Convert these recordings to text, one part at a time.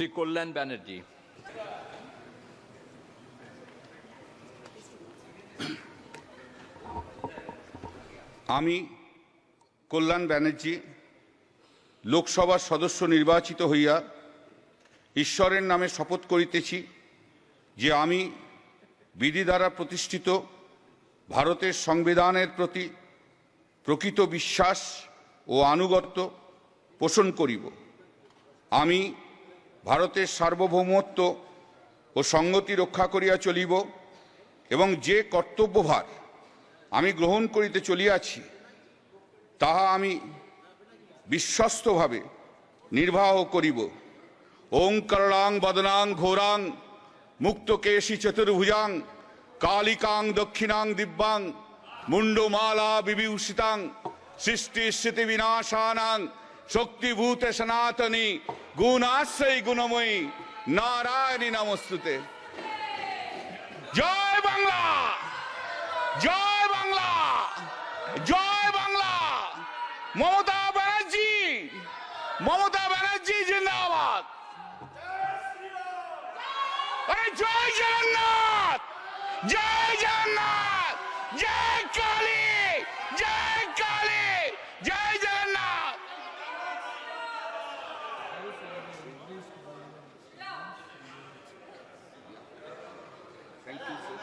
শ্রী কল্যাণ ব্যানার্জি। আমি কল্যাণ ব্যানার্জি লোকসভার সদস্য নির্বাচিত হইয়া ঈশ্বরের নামে শপথ করিতেছি যে আমি বিধি দ্বারা প্রতিষ্ঠিত ভারতের সংবিধানের প্রতি প্রকৃত বিশ্বাস ও আনুগত্য পোষণ করিব। আমি ভারতের সার্বভৌমত্ব ও সংহতি রক্ষা করিয়া চলিব এবং যে কর্তব্যভার আমি গ্রহণ করিতে চলিয়াছি তাহা আমি বিশ্বস্তভাবে নির্বাহ করিব। ওং করলাং বদনাং ঘোরাং মুক্তকেশী চতুর্ভুজাং কালিকাং দক্ষিণাং দিব্যাং মুন্ডমালা বিভূষিতাং সৃষ্টি স্থিতি বিনাশানাং শক্তিভূত সনাতনী গুণাশ্রয়ী গুণময়ী নারায়ণী নমস্তুতে। জয় বাংলা, জয় বাংলা, জয় বাংলা। মমতা ব্যানার্জি, মমতা ব্যানার্জি জিন্দাবাদ। জয় জগন্নাথ, জয় জগন্নাথ, জয় কালী, জয় কালী, জয় Jagannath. Thank you, sir.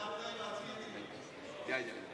Jai Jagannath.